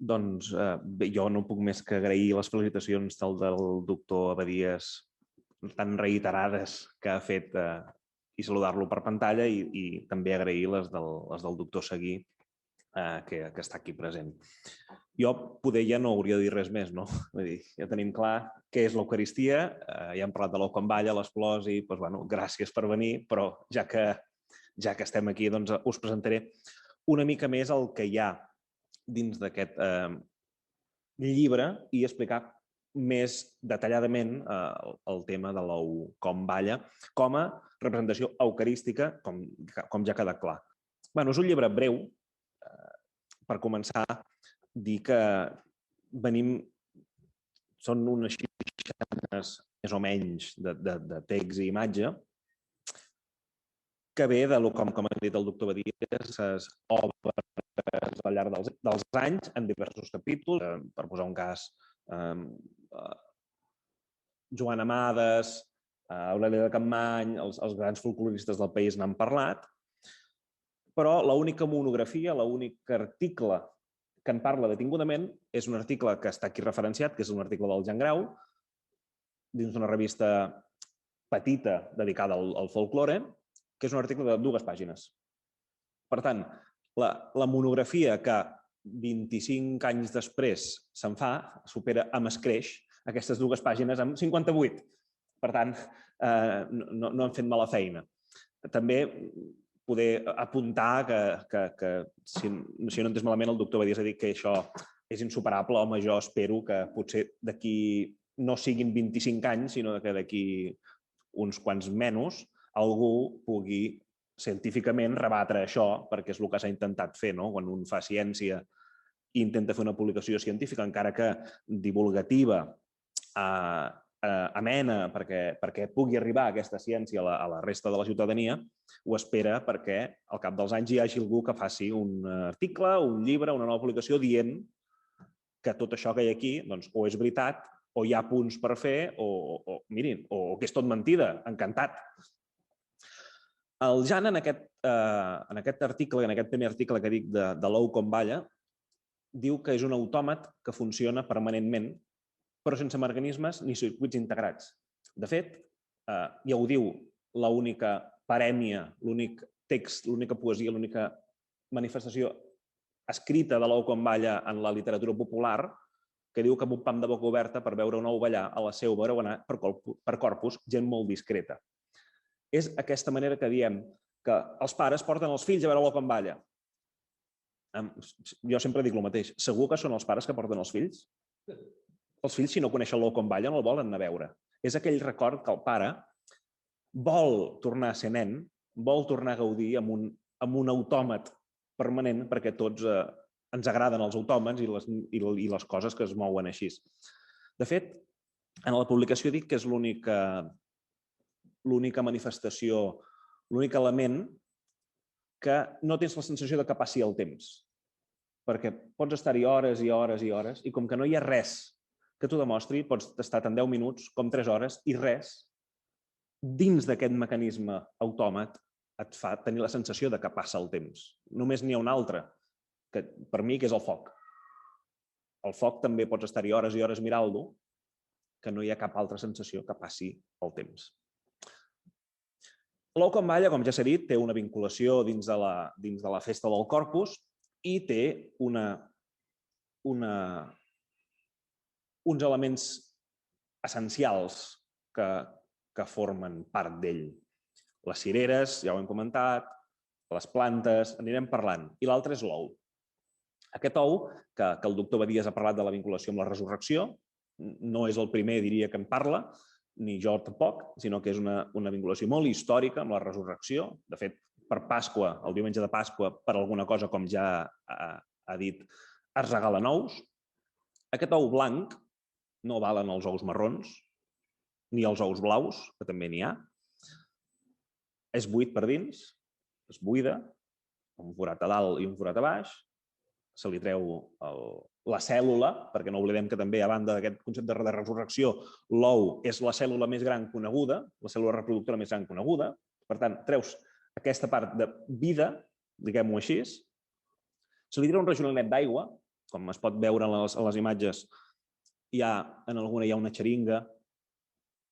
Doncs bé, jo no puc més que agrair les felicitacions del doctor Abadías tan reiterades que ha fet i saludar-lo per pantalla i també agrair les del doctor Seguí que està aquí present. Jo poder ja no hauria de dir res més, no? Vull dir, ja tenim clar què és l'Eucaristia, ja hem parlat de l'ou quan balla, les flors i doncs, bueno, gràcies per venir, però ja que estem aquí doncs us presentaré una mica més el que hi ha dins d'aquest llibre i explicar més detalladament el tema de l'ou com balla com a representació eucarística, com ja ha quedat clar. Bé, és un llibre breu. Per començar, dir que venim... Són unes xixanes més o menys de text i imatge que ve de, com ha dit el doctor Badías, les obres al llarg dels anys en diversos capítols. Per posar un cas, Joan Amades, Aureli de Capmany, els grans folcloristes del país n'han parlat, però l'única monografia, l'únic article que en parla detingudament és un article que està aquí referenciat, que és un article del Jan Grau, dins d'una revista petita dedicada al folklore, que és un article de 2 pàgines. Per tant, la monografia que 25 anys després se'n fa, supera amb escreix aquestes 2 pàgines amb 58. Per tant, no han fet mala feina. També poder apuntar que si no he entès malament, el doctor Badías ha dit que això és insuperable. Home, jo espero que potser d'aquí no siguin 25 anys, sinó que d'aquí uns quants menys algú pugui científicament rebatre això, perquè és el que s'ha intentat fer, no? Quan un fa ciència i intenta fer una publicació científica, encara que divulgativa, amena perquè pugui arribar aquesta ciència a la resta de la ciutadania, ho espera perquè al cap dels anys hi hagi algú que faci un article, un llibre, una nova publicació dient que tot això que hi ha aquí doncs, o és veritat, o hi ha punts per fer, o mirin, o que és tot mentida. Encantat. El Jan, en aquest article, en aquest primer article que dic de l'ou com balla, diu que és un autòmat que funciona permanentment, però sense mecanismes ni circuits integrats. De fet, ja ho diu l'única parèmia, l'únic text, l'única poesia, l'única manifestació escrita de l'ou com balla en la literatura popular, que diu que amb un pam de boca oberta per veure un ou ballar a la seu bareuenà per Corpus, gent molt discreta. És aquesta manera que diem que els pares porten els fills a veure l'ou com balla. Jo sempre dic el mateix. Segur que són els pares que porten els fills? Els fills, si no coneixen l'ou com balla, no el volen anar a veure. És aquell record que el pare vol tornar a ser nen, vol tornar a gaudir amb un autòmat permanent, perquè tots ens agraden els autòmats i les coses que es mouen així. De fet, en la publicació dic que és l'única manifestació, l'únic element que no tens la sensació que passi el temps. Perquè pots estar-hi hores i hores i hores i com que no hi ha res que t'ho demostri, pots estar tant 10 minuts com 3 hores i res dins d'aquest mecanisme autòmat et fa tenir la sensació que passa el temps. Només n'hi ha un altre, que per mi que és el foc. El foc també pots estar-hi hores i hores mirant-lo, que no hi ha cap altra sensació que passi el temps. L'ou com balla, com ja s'ha dit, té una vinculació dins de la festa del Corpus i té uns elements essencials que formen part d'ell. Les cireres, ja ho hem comentat, les plantes, anirem parlant. I l'altre és l'ou. Aquest ou, que el doctor Badías ha parlat de la vinculació amb la resurrecció, no és el primer, diria, que en parla, ni jo tampoc, sinó que és una vinculació molt històrica amb la resurrecció. De fet, per Pasqua, el diumenge de Pasqua, per alguna cosa, com ja ha dit, es regalen ous. Aquest ou blanc no valen els ous marrons, ni els ous blaus, que també n'hi ha. És buit per dins, es buida, un forat a dalt i un forat a baix, se li treu la cèl·lula, perquè no oblidem que també, a banda d'aquest concepte de resurrecció, l'ou és la cèl·lula més gran coneguda, la cèl·lula reproductora més gran coneguda. Per tant, treus aquesta part de vida, diguem-ho així, se li treu un rajolanet d'aigua com es pot veure a les imatges, en alguna hi ha una xeringa,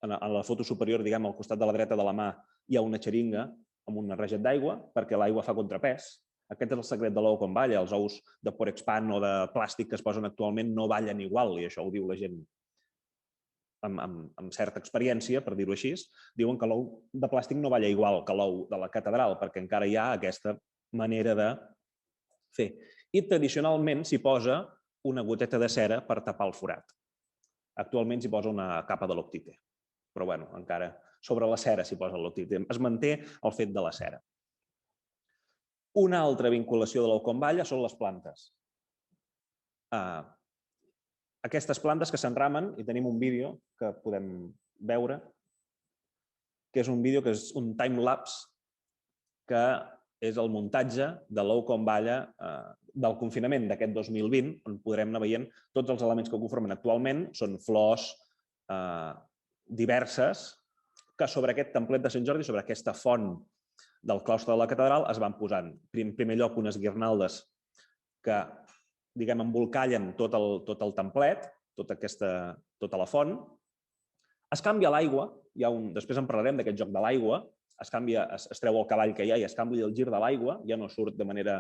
en la foto superior, diguem, al costat de la dreta de la mà, hi ha una xeringa amb un rejat d'aigua perquè l'aigua fa contrapès. Aquest és el secret de l'ou com balla. Els ous de Porexpan o de plàstic que es posen actualment no ballen igual, i això ho diu la gent amb certa experiència, per dir-ho així. Diuen que l'ou de plàstic no balla igual que l'ou de la catedral, perquè encara hi ha aquesta manera de fer. I tradicionalment s'hi posa una goteta de cera per tapar el forat. Actualment s'hi posa una capa de loctite, però bueno, encara sobre la cera s'hi posa el loctite. Es manté el fet de la cera. Una altra vinculació de l'ou com balla són les plantes. Aquestes plantes que s'enramen, i tenim un vídeo que podem veure, que és un vídeo que és un time-lapse, que és el muntatge de l'ou com balla del confinament d'aquest 2020, on podrem anar veient tots els elements que conformen actualment. Són flors diverses que sobre aquest templet de Sant Jordi, sobre aquesta font del claustre de la catedral, es van posant, en primer lloc, unes guirnaldes que, diguem, embolcallen tot el templet, tota la font. Es canvia l'aigua, després en parlarem d'aquest joc de l'aigua, es treu el cavall que hi ha i es canvia el gir de l'aigua, ja no surt de manera,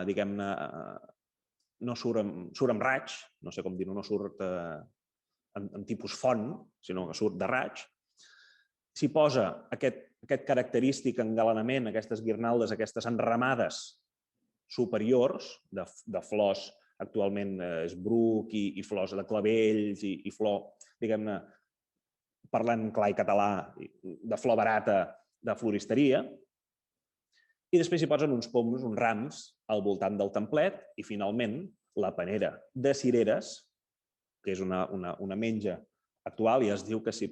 diguem-ne, no surt amb raig, no sé com dir-ho, no surt en tipus font, sinó que surt de raig. S'hi posa aquest característic engalanament, aquestes guirnaldes, aquestes enramades superiors de flors, actualment és bruc i flors de clavells i flor, diguem-ne, parlant clar i català, de flor barata de floristeria. I després hi posen uns poms, uns rams al voltant del templet i, finalment, la panera de cireres, que és una menja actual, i es diu que si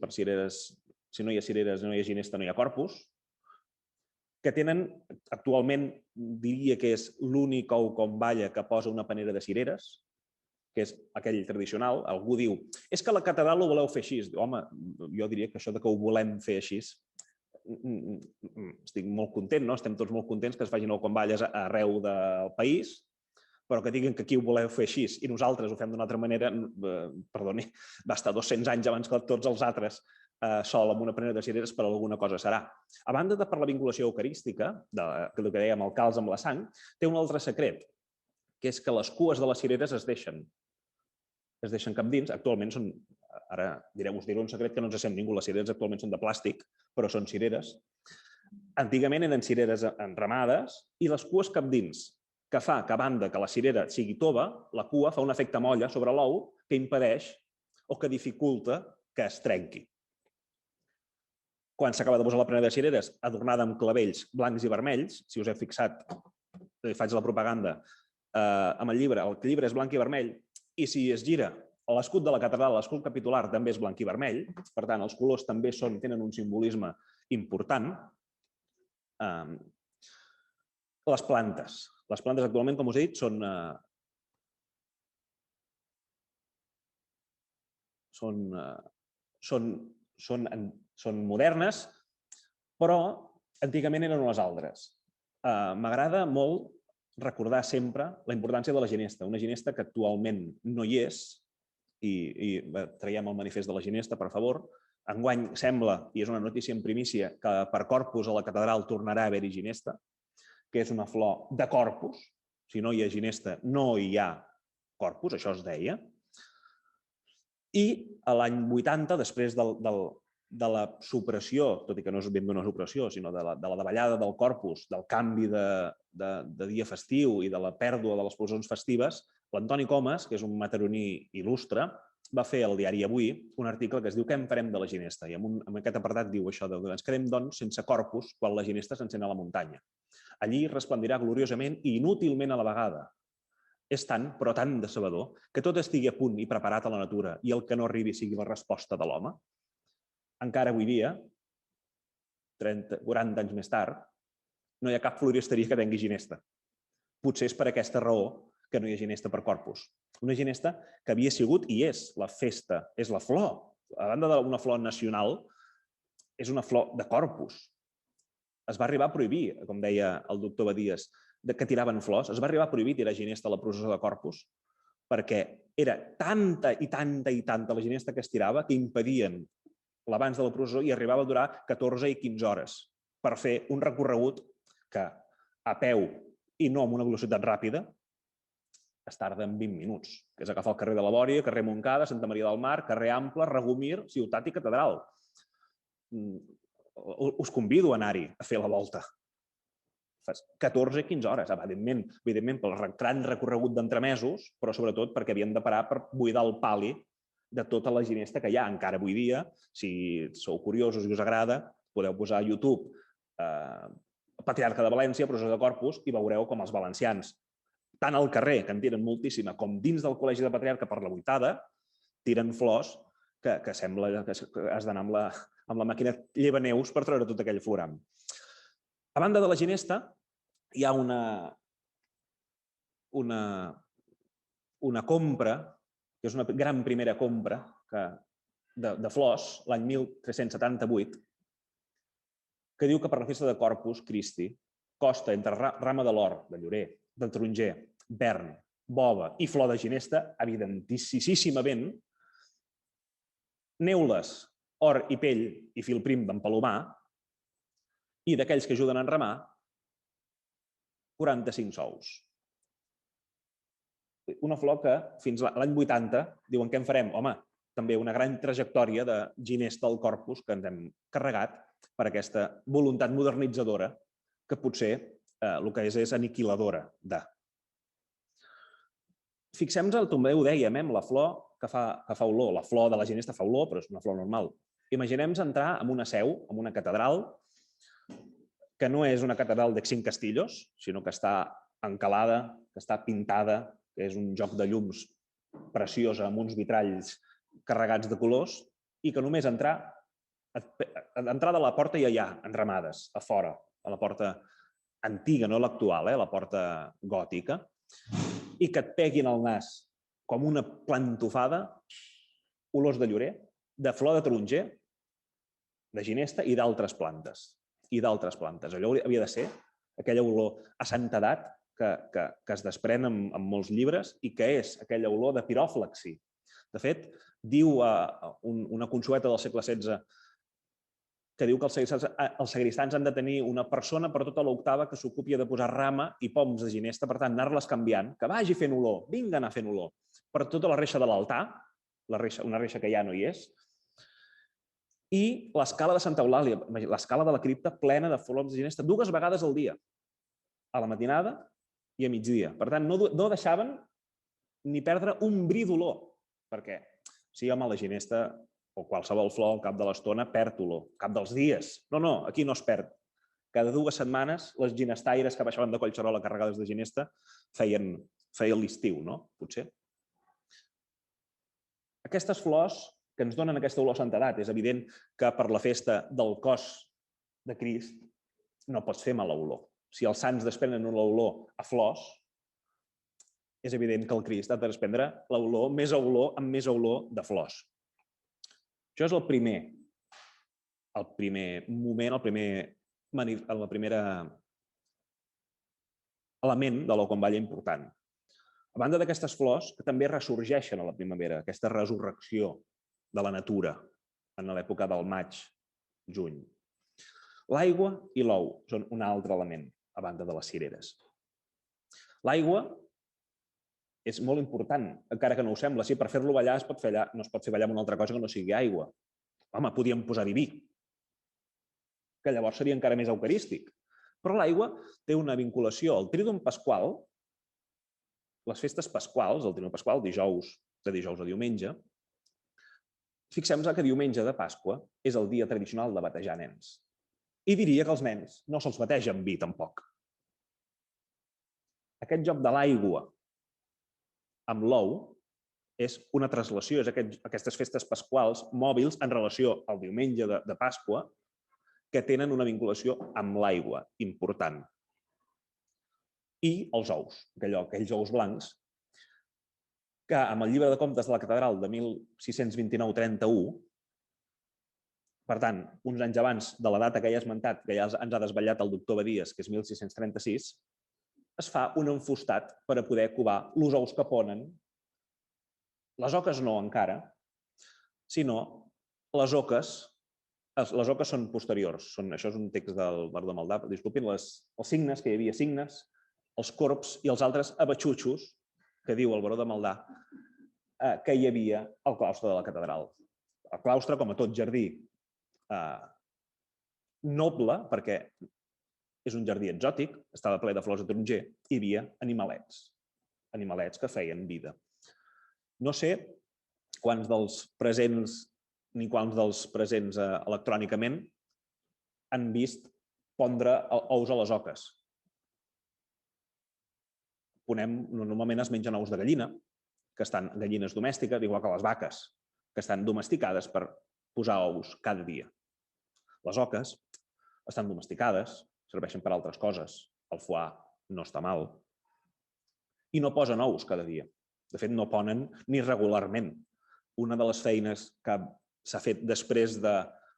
no hi ha cireres, no hi ha ginesta, no hi ha corpus, que tenen, actualment, diria que és l'únic ou com balla que posa una panera de cireres, que és aquell tradicional. Algú diu, és que la catedral ho voleu fer així. Home, jo diria que això que ho volem fer així, estic molt content, estem tots molt contents que es facin ou com balles arreu del país, però que diguin que aquí ho voleu fer així i nosaltres ho fem d'una altra manera, perdoni, va estar 200 anys abans que tots els altres sol amb una panera de cireres, per alguna cosa serà. A banda de per la vinculació eucarística, que dèiem el calç amb la sang, té un altre secret, que és que les cues de les cireres es deixen cap dins. Actualment són, ara us diré un secret que no ens sent ningú, les cireres actualment són de plàstic, però són cireres. Antigament eren cireres enramades i les cues cap dins, que fa que a banda que la cirera sigui tova, la cua fa un efecte molla sobre l'ou que impedeix o que dificulta que es trenqui. Quan s'acaba de posar la panera de cireres adornada amb clavells blancs i vermells, si us heu fixat, faig la propaganda, amb el llibre és blanc i vermell, i si es gira l'escut de la catedral, l'escut capitular, també és blanc i vermell, per tant, els colors també tenen un simbolisme important. Les plantes. Les plantes actualment, com us he dit, són modernes, però antigament eren unes altres. M'agrada molt recordar sempre la importància de la ginesta, una ginesta que actualment no hi és, i traiem el manifest de la ginesta, per favor. Enguany sembla, i és una notícia en primícia, que per Corpus a la catedral tornarà a haver-hi ginesta, que és una flor de corpus. Si no hi ha ginesta, no hi ha corpus, això es deia. I l'any 80, després de la supressió, tot i que no és ben bé una supressió, sinó de la davallada del corpus, del canvi de dia festiu i de la pèrdua de les processons festives, l'Antoni Comas, que és un mataroní il·lustre, va fer al diari Avui un article que es diu «Què en farem de la ginesta?» i en aquest apartat diu això, ens quedem, doncs, sense corpus quan la ginesta s'encén a la muntanya. Allí resplendirà gloriosament i inútilment a la vegada. És tant, però tan decebedor, que tot estigui a punt i preparat a la natura i el que no arribi sigui la resposta de l'home. Encara avui dia, 40 anys més tard, no hi ha cap floristeria que tingui ginesta. Potser és per aquesta raó que no hi ha ginesta per Corpus. Una ginesta que havia sigut i és la festa, és la flor. A banda d'una flor nacional, és una flor de Corpus. Es va arribar a prohibir, com deia el doctor Badies, que tiraven flors. Es va arribar a prohibir tirar ginesta a la processó de Corpus perquè era tanta i tanta i tanta la ginesta que es tirava que impedien l'abans de la processó i arribava a durar 14 i 15 hores per fer un recorregut que a peu i no amb una velocitat ràpida es tarda en 20 minuts, que és agafar el carrer de la Bòria, carrer Montcada, Santa Maria del Mar, carrer Ample, Regomir, Ciutat i Catedral. Us convido a anar-hi a fer la volta. Fas 14 i 15 hores, evidentment pel gran recorregut d'entremesos, però sobretot perquè havien de parar per buidar el pali de tota la ginesta que hi ha encara avui dia. Si sou curiosos i us agrada, podeu posar a YouTube Patriarca de València, processó de Corpus, i veureu com els valencians, tant al carrer, que en tiren moltíssima, com dins del Col·legi de Patriarca per la Vuitada, tiren flors que sembla que has d'anar amb la màquina llevaneus per treure tot aquell floram. A banda de la ginesta, hi ha una compra, que és una gran primera compra de flors, l'any 1378, que diu que per la festa de Corpus Christi costa entre rama de l'or, de llorer, de taronger, vern, bova i flor de ginesta, evidentíssimament, neules, or i pell i fil prim d'en Palomar, i d'aquells que ajuden a enramar, 45 sous. Una flor que fins l'any 80 diuen què en farem? Home, també una gran trajectòria de ginesta al Corpus que ens hem carregat per aquesta voluntat modernitzadora que potser el que és aniquiladora de. Fixem-nos, també ho dèiem, la flor que fa olor. La flor de la ginesta fa olor, però és una flor normal. Imaginem-nos entrar en una seu, en una catedral, que no és una catedral de 5 castillos, sinó que està encalada, que està pintada, que és un joc de llums preciosa amb uns vitralls carregats de colors i que només entrar de la porta ja hi ha enramades, a fora, a la porta antiga, no l'actual, la porta gòtica, i que et peguin al nas com una plantofada olors de llorer, de flor de taronger, de ginesta i d'altres plantes. Allò havia de ser aquella olor a santedat que es desprèn en molts llibres i que és aquella olor de piròflaxi. De fet, diu una consueta del segle XVI que diu que els sagristans han de tenir una persona per tota l'octava que s'ocupi de posar rama i poms de ginesta, per tant, anar-les canviant, que vagi fent olor, vinga a anar fent olor, per tota la reixa de l'altar, una reixa que ja no hi és, i l'escala de Santa Eulàlia, l'escala de la cripta plena de flors de ginesta 2 vegades al dia, a la matinada i a migdia. Per tant, no deixaven ni perdre un bri d'olor, perquè si home, la ginesta o qualsevol flor al cap de l'estona perd olor, al cap dels dies. No, aquí no es perd. Cada 2 setmanes les ginestaires que baixaven de Collserola carregades de ginesta feien l'estiu, no? Potser. Aquestes flors que ens donen aquesta olor a santedat, és evident que per la festa del cos de Crist no pots fer mala olor. Si els sants desprenen una olor a flors, és evident que el Crist ha de desprendre l'olor, més olor de flors. Això és el primer moment, el primer element de la comballa important. A banda d'aquestes flors, que també ressorgeixen a la primavera, aquesta resurrecció de la natura en l'època del maig, juny. L'aigua i l'ou són un altre element, a banda de les cireres. L'aigua és molt important, encara que no ho sembla. Si per fer-lo ballar no es pot fer ballar amb una altra cosa que no sigui aigua. Home, podíem posar-hi vi, que llavors seria encara més eucarístic. Però l'aigua té una vinculació al Triduum Pasqual, les festes pasquals, el Triduum Pasqual, de dijous a diumenge. Fixem-nos que diumenge de Pasqua és el dia tradicional de batejar nens. I diria que els nens no se'ls bateja amb vi, tampoc. Aquest joc de l'aigua amb l'ou és una translació, és aquestes festes pasquals mòbils en relació al diumenge de Pasqua que tenen una vinculació amb l'aigua important. I els ous, aquells ous blancs, que amb el llibre de comptes de la catedral de 1629-31, per tant, uns anys abans de la data que ja he esmentat, que ja ens ha desvetllat el doctor Badies, que és 1636, es fa un enfustat per a poder covar els ous que ponen Les oques no encara, sinó les oques són posteriors. Això és un text del Baró de Maldà. Disculpin, els signes, que hi havia signes, els corbs i els altres abatxutxos, que diu el Baró de Maldà, que hi havia al claustre de la catedral. El claustre, com a tot jardí noble, perquè és un jardí exòtic, estava ple de flors de taronger, hi havia animalets que feien vida. No sé quants dels presents ni quants dels presents electrònicament han vist pondre ous a les oques. Normalment es mengen ous de gallina, que estan gallines domèstiques, igual que les vaques, que estan domesticades per posar ous cada dia. Les oques estan domesticades, serveixen per altres coses. El foie no està mal. I no posen ous cada dia. De fet, no ponen ni regularment. Una de les feines que s'ha fet després de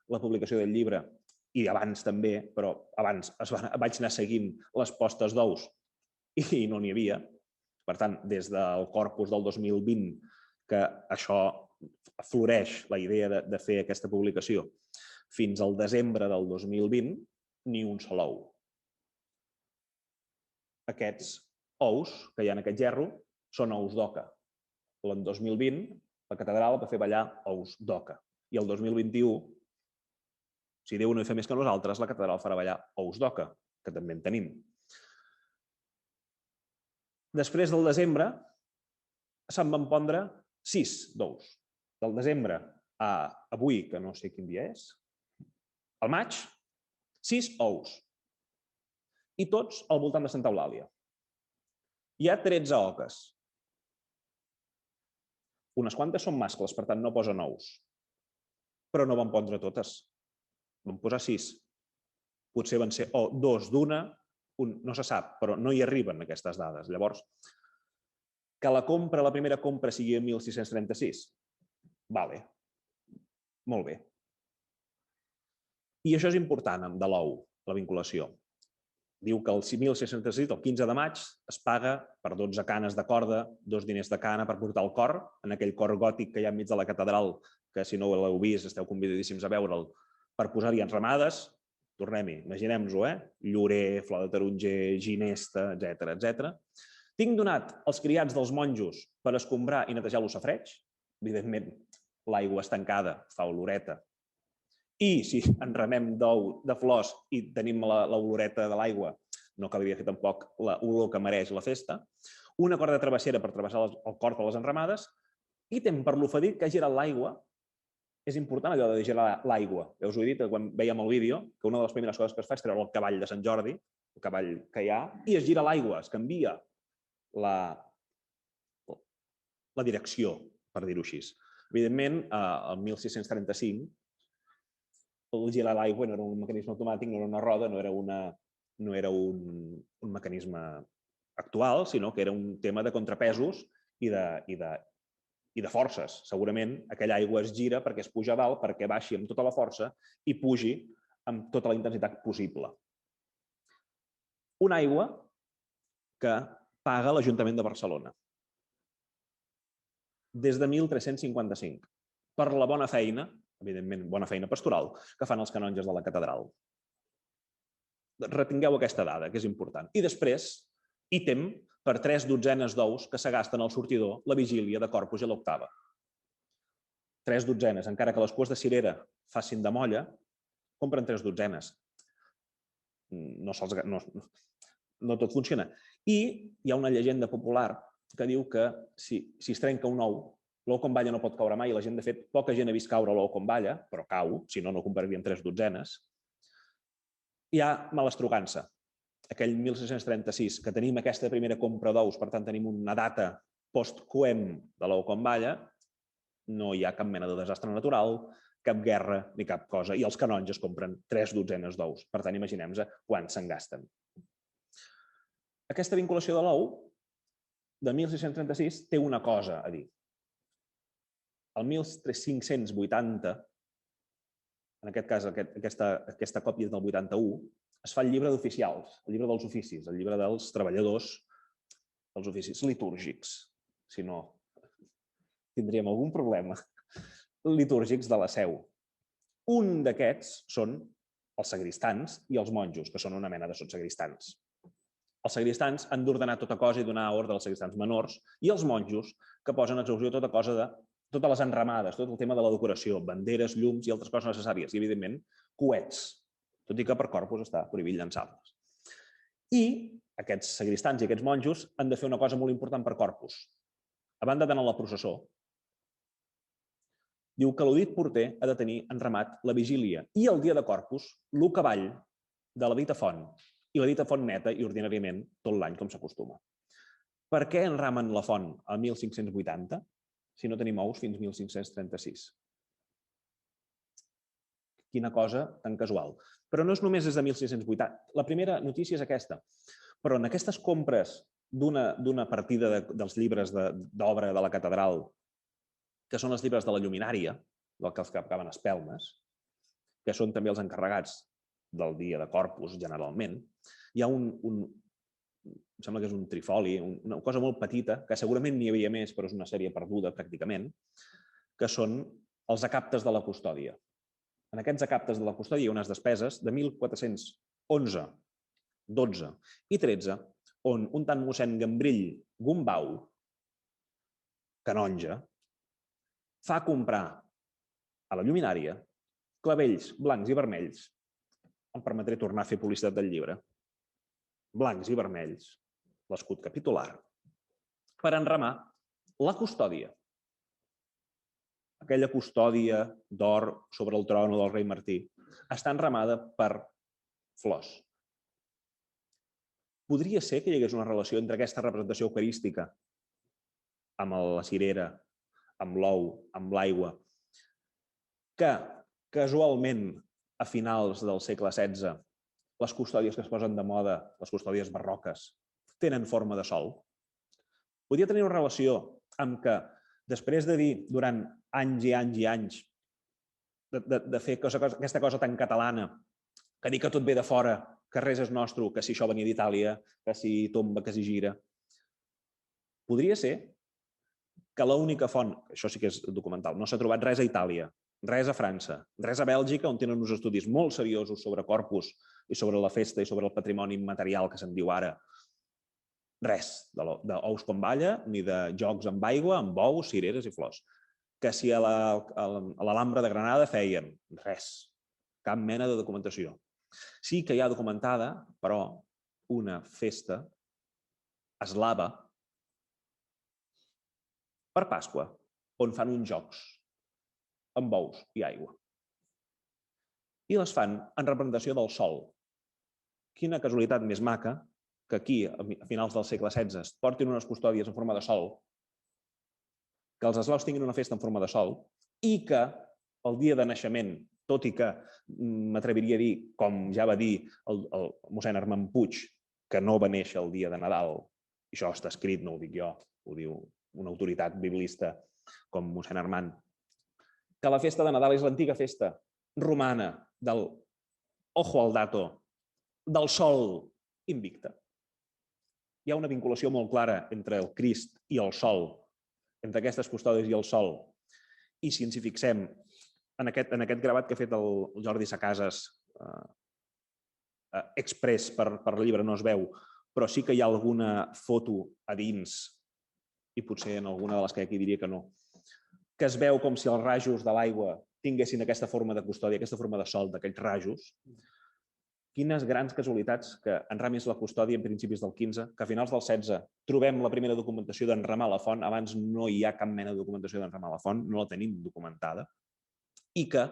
la publicació del llibre, i abans també, però abans vaig anar seguint les postes d'ous i no n'hi havia. Per tant, des del corpus del 2020, que això floreix la idea de fer aquesta publicació, fins al desembre del 2020, ni un sol ou. Aquests ous que hi ha en aquest gerro són ous d'oca. L'any 2020, la catedral va fer ballar ous d'oca. I el 2021, si Déu no hi fa més que nosaltres, la catedral farà ballar ous d'oca, que també en tenim. Després del desembre, se'n van pondre 6 d'ous. Del desembre a avui, que no sé quin dia és, al maig, 6 ous. I tots al voltant de Santa Eulàlia. Hi ha 13 oques. Unes quantes són mascles, per tant no posen ous. Però no van pondre totes. Van posar 6. Potser van ser 2 d'una, no se sap, però no hi arriben aquestes dades. Llavors, que la primera compra sigui en 1636? Vale. Molt bé. I això és important de l'ou, la vinculació. Diu que el 1636, el 15 de maig, es paga per 12 canes de corda, 2 diners de cana per portar el cor, en aquell cor gòtic que hi ha enmig de la catedral, que si no l'heu vist esteu convidadíssims a veure'l, per posar-hi enramades. Tornem-hi, imaginem-nos-ho, llorer, flor de taronger, ginesta, etc. Tinc donat els criats dels monjos per escombrar i netejar los safareigs. Evidentment, l'aigua estancada fa oloreta. I si enramem d'ou, de flors, i tenim l'oloreta de l'aigua, no caldria fer tampoc l'olor que mereix la festa. Una corda travessera per travessar el cor de les enramades. Ítem per l'ofedit que ha girat l'aigua. És important allò de girar l'aigua. Ja us ho he dit quan vèiem el vídeo, que una de les primeres coses que es fa és treure el cavall de Sant Jordi, el cavall que hi ha, i es gira l'aigua, es canvia la direcció, per dir-ho així. Evidentment, el 1635, el girar l'aigua no era un mecanisme automàtic, no era una roda, no era un mecanisme actual, sinó que era un tema de contrapesos i de forces. Segurament aquella aigua es gira perquè es puja a dalt, perquè baixi amb tota la força i pugi amb tota la intensitat possible. Una aigua que paga l'Ajuntament de Barcelona des de 1355 per la bona feina, evidentment bona feina pastoral, que fan els canonges de la catedral. Retingueu aquesta dada, que és important. I després, ítem per 3 dotzenes d'ous que s'agasten al sortidor la vigília de Corpus i l'octava. 3 dotzenes, encara que les cues de cirera facin de molla, compren 3 dotzenes. No tot funciona. I hi ha una llegenda popular que diu que si es trenca un ou, l'ou com balla no pot caure mai, i la gent, de fet, poca gent ha vist caure l'ou com balla, però cau, si no, no compraríem 3 dotzenes. Hi ha malastrugança. Aquell 1636, que tenim aquesta primera compra d'ous, per tant tenim una data post-quem de l'ou com balla, no hi ha cap mena de desastre natural, cap guerra ni cap cosa, i els canonges compren 3 dotzenes d'ous. Per tant, imaginem-nos quants se'n gasten. Aquesta vinculació de l'ou de 1636 té una cosa a dir. El 1580, en aquest cas aquesta còpia és del 81, es fa el llibre d'oficials, el llibre dels oficis, el llibre dels treballadors dels oficis litúrgics, si no tindríem algun problema, litúrgics de la seu. Un d'aquests són els sagristans i els monjos, que són una mena de sotsagristans. Els sagristans han d'ordenar tota cosa i donar ordre als sagristans menors, i els monjos, que posen a execució tota cosa de totes les enramades, tot el tema de la decoració, banderes, llums i altres coses necessàries, i, evidentment, coets, tot i que per corpus està prohibit llançar-los. I aquests sagristans i aquests monjos han de fer una cosa molt important per corpus. A banda d'anar a la processó, diu que l'udit porter ha de tenir enramat la vigília i el dia de corpus el cavall de la dita font, i la dita font neta i ordinàriament tot l'any com s'acostuma. Per què enramen la font al 1580 si no tenim ous fins 1536? Quina cosa tan casual. Però no és només des de 1680. La primera notícia és aquesta. Però en aquestes compres d'una partida dels llibres d'obra de la catedral, que són els llibres de la lluminària, del que els que acaben espelmes, que són també els encarregats del dia de Corpus, generalment, hi ha em sembla que és un trifoli, una cosa molt petita, que segurament n'hi havia més, però és una sèrie perduda, pràcticament, que són els acaptes de la custòdia. En aquests acaptes de la custòdia hi ha unes despeses de 1411, 12 i 13, on un tant mossèn Gambrill Gumbau, canonge, fa comprar a la lluminària clavells blancs i vermells, em permetré tornar a fer publicitat del llibre, blancs i vermells, l'escut capitular, per enramar la custòdia. Aquella custòdia d'or sobre el tron del rei Martí està enramada per flors. Podria ser que hi hagués una relació entre aquesta representació eucarística amb la cirera, amb l'ou, amb l'aigua, que casualment a finals del segle XVI les custòdies que es posen de moda, les custòdies barroques, tenen forma de sol. Podria tenir una relació amb que després de dir durant anys i anys i anys de fer aquesta cosa tan catalana, que dir que tot ve de fora, que res és nostre, que si això venia d'Itàlia, que si tomba, que si gira. Podria ser que l'única font, això sí que és documental, no s'ha trobat res a Itàlia, res a França, res a Bèlgica, on tenen uns estudis molt seriosos sobre Corpus i sobre la festa i sobre el patrimoni immaterial que se'n diu ara. Res d'ous com balla, ni de jocs amb aigua, amb bous, cireres i flors. Que si a l'Alhambra de Granada feien res, cap mena de documentació. Sí que hi ha documentada, però, una festa eslava per Pasqua, on fan uns jocs amb bous i aigua. I les fan en representació del sol. Quina casualitat més maca que aquí, a finals del segle XVI, es portin unes custòdies en forma de sol, que els eslaus tinguin una festa en forma de sol i que el dia de naixement, tot i que m'atreviria a dir, com ja va dir el mossèn Armand Puig, que no va néixer el dia de Nadal, i això està escrit, no ho dic jo, ho diu una autoritat biblista com mossèn Armand, que la festa de Nadal és l'antiga festa romana del ojo al dato, del sol invicte. Hi ha una vinculació molt clara entre el Crist i el sol, entre aquestes custòdies i el sol. I si ens hi fixem en aquest gravat que ha fet el Jordi Sacases, express per el llibre no es veu, però sí que hi ha alguna foto a dins, i potser en alguna de les que aquí diria que no, que es veu com si els rajos de l'aigua tinguessin aquesta forma de custòdia, aquesta forma de sol d'aquells rajos. Quines grans casualitats que enramis la custòdia en principis del XV, que a finals del XVI trobem la primera documentació d'enramar la font, abans no hi ha cap mena de documentació d'enramar la font, no la tenim documentada, i que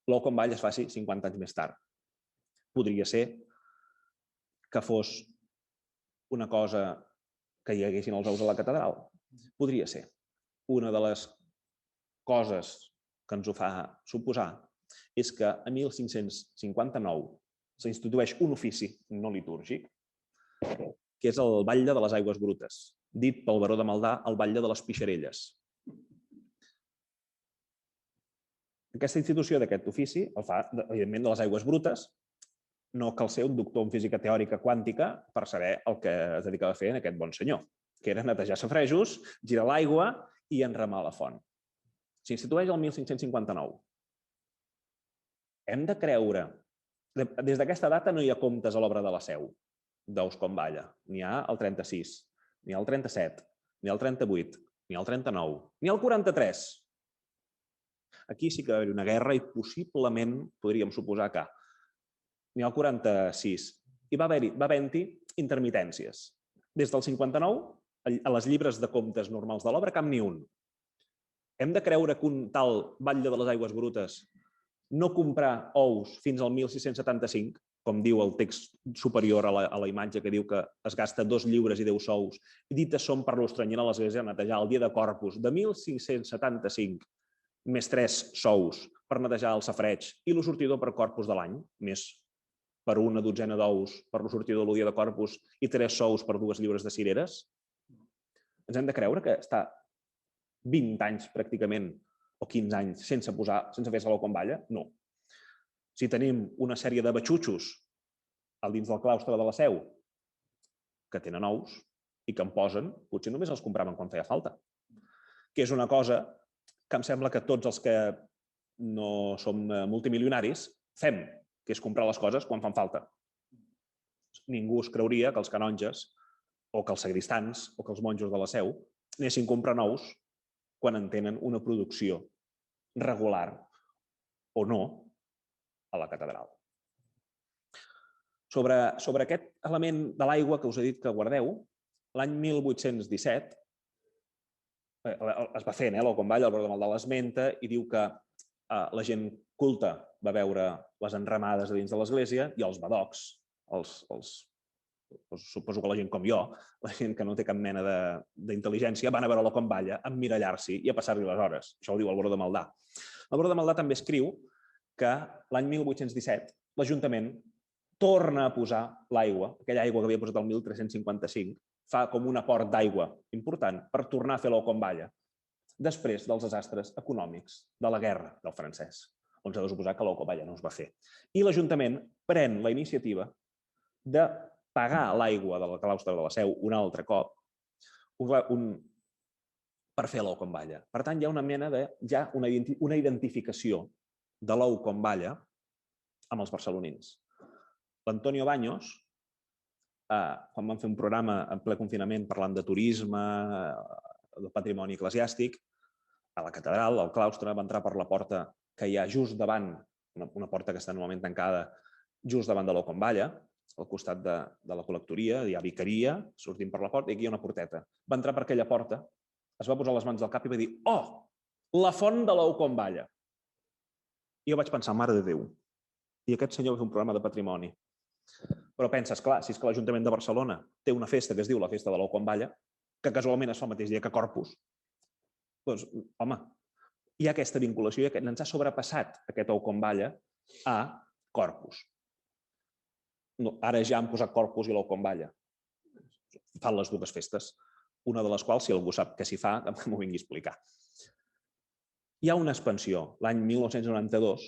l'ou com ball es faci 50 anys més tard. Podria ser que fos una cosa que hi haguessin els ous a la catedral. Podria ser. Una de les coses que ens ho fa suposar és que a 1559 s'institueix un ofici no litúrgic, que és el batlle de les aigües brutes, dit pel baró de Maldà el batlle de les pixarelles. Aquesta institució d'aquest ofici el fa, evidentment, de les aigües brutes. No cal ser un doctor en física teòrica quàntica per saber el que es dedicava a fer en aquest bon senyor, que era netejar safaretjos, girar l'aigua i enramar la font. S'institueix el 1559. Hem de creure... Des d'aquesta data no hi ha comptes a l'obra de la Seu, d'Aus com Balla. N'hi ha el 36, n'hi ha el 37, n'hi ha el 38, n'hi ha el 39, n'hi ha el 43. Aquí sí que va haver una guerra i possiblement podríem suposar que n'hi ha el 46. I va haver-hi intermitències. Des del 59, a les llibres de comptes normals de l'obra, cap ni un. Hem de creure que un tal Batlle de les Aigües Brutes no comprar ous fins al 1675, com diu el text superior a la imatge, que diu que es gasta 2 lliures i 10 sous, i dites són per l'estranyer a l'església a netejar el dia de Corpus de 1575, més 3 sous per netejar el safareig i el sortidor per Corpus de l'any, més per una dotzena d'ous per el sortidor del dia de Corpus i 3 sous per 2 lliures de cireres. Ens hem de creure que està 20 anys pràcticament o 15 anys sense fer saló com Balla? No. Si tenim una sèrie de batxutxos al dins del claustre de la Seu que tenen ous i que en posen, potser només els compraven quan feia falta. Que és una cosa que em sembla que tots els que no som multimilionaris fem, que és comprar les coses quan fan falta. Ningú es creuria que els canonges o que els sagristans o que els monjos de la Seu anessin comprant ous quan en tenen una producció regular o no a la catedral. Sobre aquest element de l'aigua que us he dit que guardeu, l'any 1817 es va fent, l'Ou com Balla, el Bord de Maldà l'esmenta i diu que la gent culta va veure les enramades dins de l'església i els badocs, suposo que la gent com jo, la gent que no té cap mena d'intel·ligència, van a veure l'Ou com Balla, a emmirallar-s'hi i a passar-li les hores. Això ho diu el Bord de Maldà. El Bord de Maldà també escriu que l'any 1817 l'Ajuntament torna a posar l'aigua, aquella aigua que havia posat el 1355, fa com un aport d'aigua important per tornar a fer l'Ou com Balla, després dels desastres econòmics de la guerra del francès, on s'ha de suposar que l'Ou com Balla no es va fer. I l'Ajuntament pren la iniciativa de pagar l'aigua del claustre de la Seu un altre cop per fer l'Ou com Balla. Per tant, hi ha una mena de una identificació de l'Ou com Balla amb els barcelonins. L'Antonio Baños, quan van fer un programa en ple confinament parlant de turisme, del patrimoni eclesiàstic, a la catedral, al claustre, va entrar per la porta que hi ha just davant, una porta que està normalment tancada, just davant de l'Ou com Balla, al costat de la col·lectoria, hi ha vicaria, sortim per la porta i aquí hi ha una porteta. Va entrar per aquella porta, es va posar les mans al cap i va dir «Oh, la font de l'Ou com Balla!» I jo vaig pensar, mare de Déu, i aquest senyor va fer un programa de patrimoni. Però penses, clar, si és que l'Ajuntament de Barcelona té una festa que es diu la Festa de l'Ou com Balla, que casualment es fa el mateix dia que Corpus, doncs, home, hi ha aquesta vinculació i ens ha sobrepassat aquest Ou com Balla a Corpus. Ara ja han posat Corpus i l'Ou com Balla. Fan les dues festes, una de les quals, si algú sap què s'hi fa, que m'ho vingui a explicar. Hi ha una expansió. L'any 1992,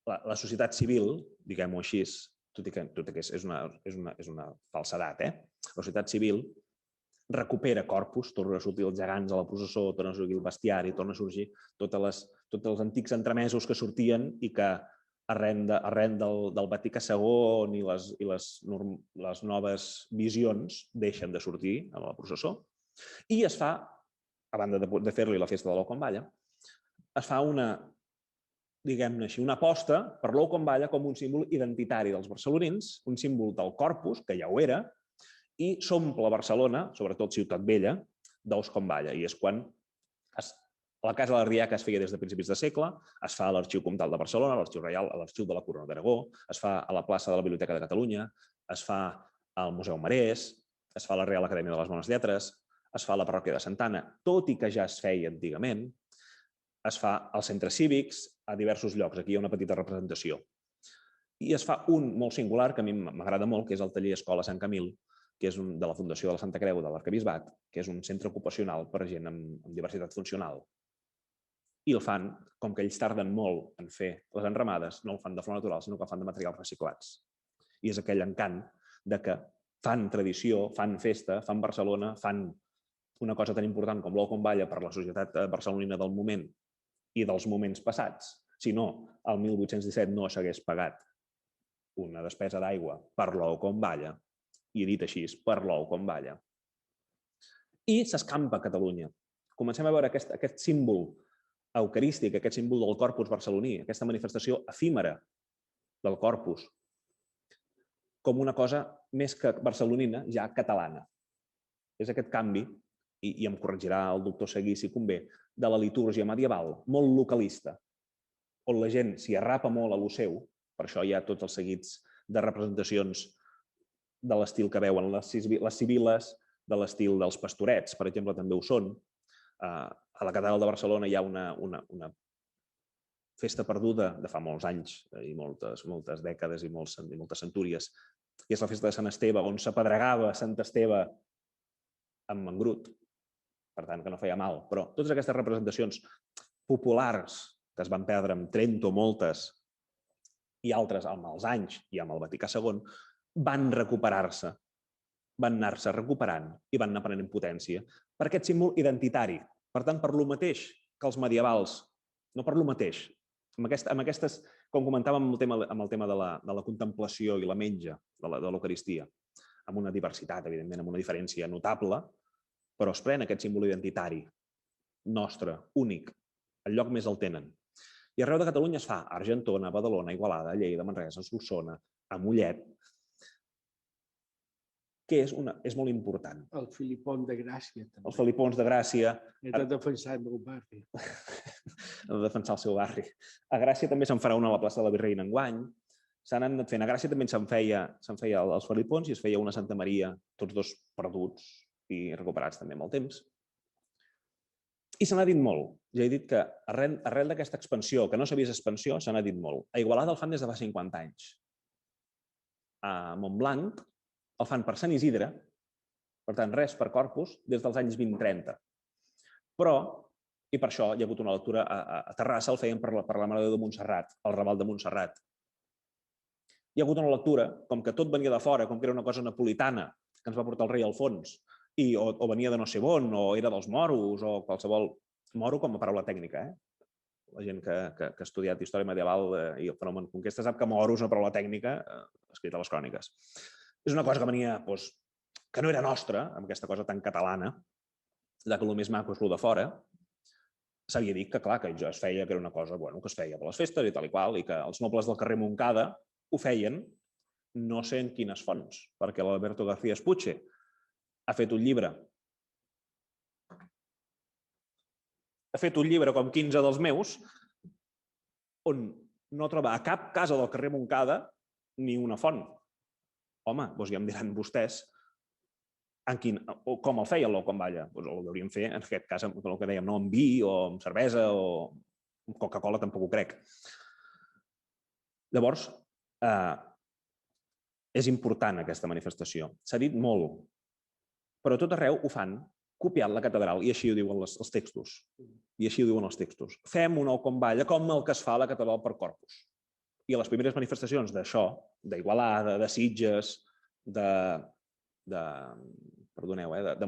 la societat civil, diguem-ho així, tot i que és una falsedat, la societat civil recupera Corpus, torna a sortir els gegants a la processó, torna a sortir el bestiari, torna a sorgir tots els antics entremesos que sortien i que arren del Vaticà II i les noves visions deixen de sortir a la processó. I es fa, a banda de fer-li la festa de l'Ou com Balla, es fa una, diguem-ne així, una aposta per l'Ou com Balla com un símbol identitari dels barcelonins, un símbol del Corpus, que ja ho era, i s'omple Barcelona, sobretot Ciutat Vella, d'Ous com Balla. I és quan la Casa de l'Ardiaca es feia des de principis de segle, es fa a l'Arxiu Comtal de Barcelona, a l'Arxiu Reial, a l'Arxiu de la Corona d'Aragó, es fa a la plaça de la Biblioteca de Catalunya, es fa al Museu Marès, es fa a la Real Acadèmia de les Bones Lletres, es fa a la parròquia de Santa Anna, tot i que ja es feia antigament, es fa als centres cívics, a diversos llocs. Aquí hi ha una petita representació. I es fa un molt singular, que a mi m'agrada molt, que és el taller Escola Sant Camil, que és de la Fundació de la Santa Creu de l'Arquebisbat, que és un centre ocupacional per a gent amb diversitat funcional. I el fan, com que ells tarden molt en fer les enramades, no el fan de flor natural, sinó que el fan de materials reciclats. I és aquell encant de que fan tradició, fan festa, fan Barcelona, fan una cosa tan important com l'ou com balla per la societat barcelonina del moment i dels moments passats. Si no, el 1817 no s'hagués pagat una despesa d'aigua per l'ou com balla, i dit així, per l'ou com balla. I s'escampa a Catalunya. Comencem a veure aquest símbol eucarístic, aquest símbol del corpus barceloní, aquesta manifestació efímera del corpus, com una cosa més que barcelonina, ja catalana. És aquest canvi, i em corregirà el doctor Seguí si convé, de la litúrgia medieval, molt localista, on la gent s'hi arrapa molt a lo seu, per això hi ha tots els seguits de representacions de l'estil que veuen les sibil·les, de l'estil dels pastorets, per exemple, també ho són. A la Catedral de Barcelona hi ha una festa perduda de fa molts anys i moltes dècades i moltes centúries, que és la festa de Sant Esteve, on s'apedregava Sant Esteve amb mangrut, per tant, que no feia mal. Però totes aquestes representacions populars que es van perdre amb Trento, moltes, i altres amb els anys i amb el Vaticà II, van recuperar-se, van anar-se recuperant i van anar prenent potència per aquest símbol identitari. Per tant, per lo mateix que els medievals, no per lo mateix, amb aquestes, com comentàvem amb el tema de la contemplació i la menja de l'Eucaristia, amb una diversitat, evidentment, amb una diferència notable, però es pren aquest símbol identitari nostre, únic, el lloc més el tenen. I arreu de Catalunya es fa a Argentona, a Badalona, a Igualada, a Lleida, a Manresa, a Solsona, a Mollet, que és molt important. El Filipons de Gràcia, també. Els Filipons de Gràcia. He de defensar el meu barri. Ha de defensar el seu barri. A Gràcia també se'n farà una a la plaça de la Virreina enguany. S'han anat fent. A Gràcia també se'n feia els Filipons i es feia una Santa Maria, tots dos perduts i recuperats també amb el temps. I se n'ha dit molt. Ja he dit que arrel d'aquesta expansió, que no s'ha vist expansió, se n'ha dit molt. A Igualada el fan des de fa 50 anys. A Montblanc el fan per Sant Isidre, per tant, res per Corpus, des dels anys 20-30. Però, i per això hi ha hagut una lectura a Terrassa, el feien per la Mare de Déu de Montserrat, el Raval de Montserrat. Hi ha hagut una lectura, com que tot venia de fora, com que era una cosa napolitana, que ens va portar el rei Alfons, o venia de no sé on, o era dels moros, o qualsevol... Moro com a paraula tècnica, La gent que ha estudiat història medieval i el fenomen conquesta sap que moro és una paraula tècnica escrita a les cròniques. És una cosa que venia, que no era nostra, amb aquesta cosa tan catalana, que el més maco és el de fora. S'havia dit que, clar, que es feia, que era una cosa que es feia per les festes i tal i qual, i que els nobles del carrer Montcada ho feien, no sé en quines fonts, perquè l'Alberto García Espuche ha fet un llibre com 15 dels meus, on no troba a cap casa del carrer Montcada ni una font. Home, ja em diran vostès com el feia l'ou com balla. El hauríem fer, en aquest cas, el que dèiem, no amb vi o amb cervesa o amb Coca-Cola, tampoc ho crec. Llavors, és important aquesta manifestació. S'ha dit molt, però tot arreu ho fan copiant la catedral, i així ho diuen els textos. I així ho diuen els textos. Fem un ou com balla, com el que es fa a la catedral per Corpus. I a les primeres manifestacions d'això, d'Igualada, de Sitges, de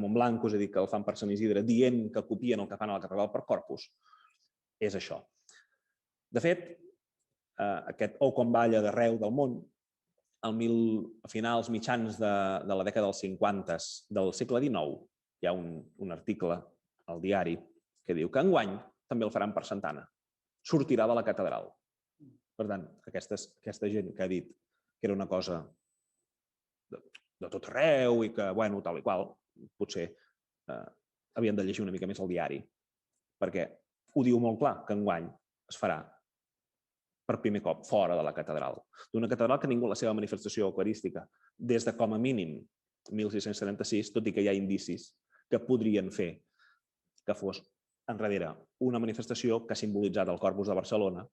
Montblanc, us he dit que el fan per Sant Isidre, dient que copien el que fan a la catedral per Corpus, és això. De fet, aquest ou com balla d'arreu del món, a finals mitjans de la dècada dels 50 del segle XIX, hi ha un article al diari que diu que enguany també el faran per Santa Anna. Sortirà de la catedral. Per tant, aquesta gent que ha dit que era una cosa de tot arreu i que, tal i qual, potser havien de llegir una mica més el diari, perquè ho diu molt clar, que enguany es farà per primer cop fora de la catedral. D'una catedral que ningú la seva manifestació eucarística, des de com a mínim 1676, tot i que hi ha indicis que podrien fer que fos enrere una manifestació que ha simbolitzat el Corpus de Barcelona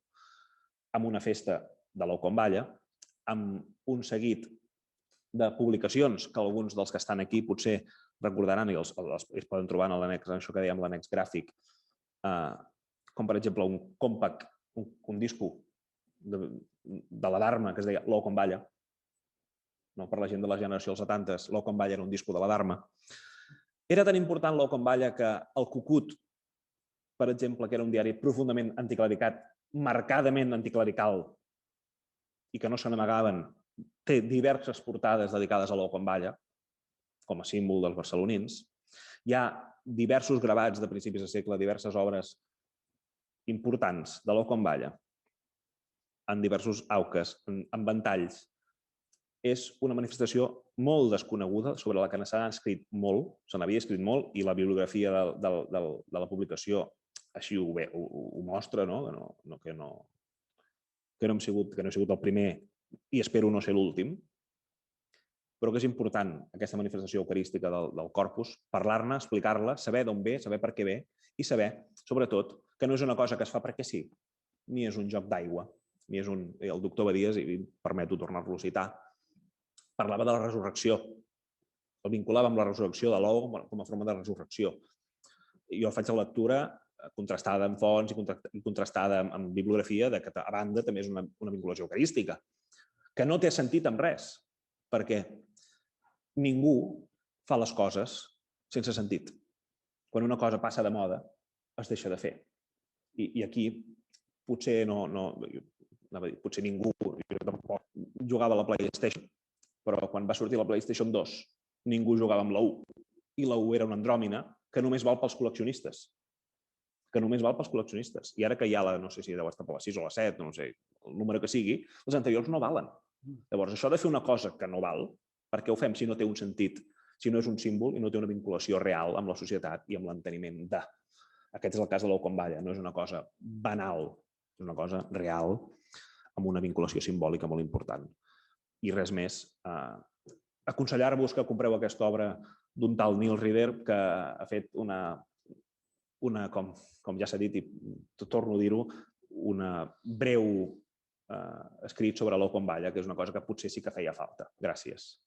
amb una festa de l'ou com balla, amb un seguit de publicacions que alguns dels que estan aquí potser recordaran i els poden trobar en l'annex, això que dèiem l'annex gràfic, com per exemple un compact, un disco de la Dharma que es deia l'ou com balla. Per la gent de la generació dels 70, l'ou com balla era un disco de la Dharma. Era tan important l'Oconballa que el Cucut, per exemple, que era un diari profundament anticlericat, marcadament anticlerical, i que no se n'amagaven, té diverses portades dedicades a l'Oconballa, com a símbol dels barcelonins. Hi ha diversos gravats de principis de segle, diverses obres importants de l'Oconballa, en diversos auques, en ventalls. És una manifestació molt desconeguda, sobre la que se n'ha escrit molt, se n'havia escrit molt, i la bibliografia de la publicació així ho mostra, que no he sigut el primer i espero no ser l'últim, però que és important aquesta manifestació eucarística del Corpus, parlar-ne, explicar-la, saber d'on ve, saber per què ve i saber, sobretot, que no és una cosa que es fa perquè sí, ni és un joc d'aigua, ni és un... El doctor Badies, i em permeto tornar-lo a citar, parlava de la resurrecció, el vinculava amb la resurrecció de l'ou com a forma de resurrecció. Jo faig la lectura contrastada amb fonts i contrastada amb bibliografia de que, a banda, també és una vinculació eucarística, que no té sentit amb res, perquè ningú fa les coses sense sentit. Quan una cosa passa de moda, es deixa de fer. I aquí potser potser ningú, jo tampoc jugava a la PlayStation, però quan va sortir la PlayStation 2 ningú jugava amb la 1, i la 1 era una andròmina que només val pels col·leccionistes. I ara que hi ha no sé si deu estar per la 6 o la 7, no sé, el número que sigui, les anteriors no valen. Llavors, això de fer una cosa que no val, per què ho fem si no té un sentit, si no és un símbol i no té una vinculació real amb la societat i amb l'enteniment de. Aquest és el cas de l'Oconballa, no és una cosa banal, és una cosa real amb una vinculació simbòlica molt important. I res més, aconsellar-vos que compreu aquesta obra d'un tal Neil Reader que ha fet com ja s'ha dit i torno a dir-ho, una breu escrit sobre l'Oconballa, que és una cosa que potser sí que feia falta. Gràcies.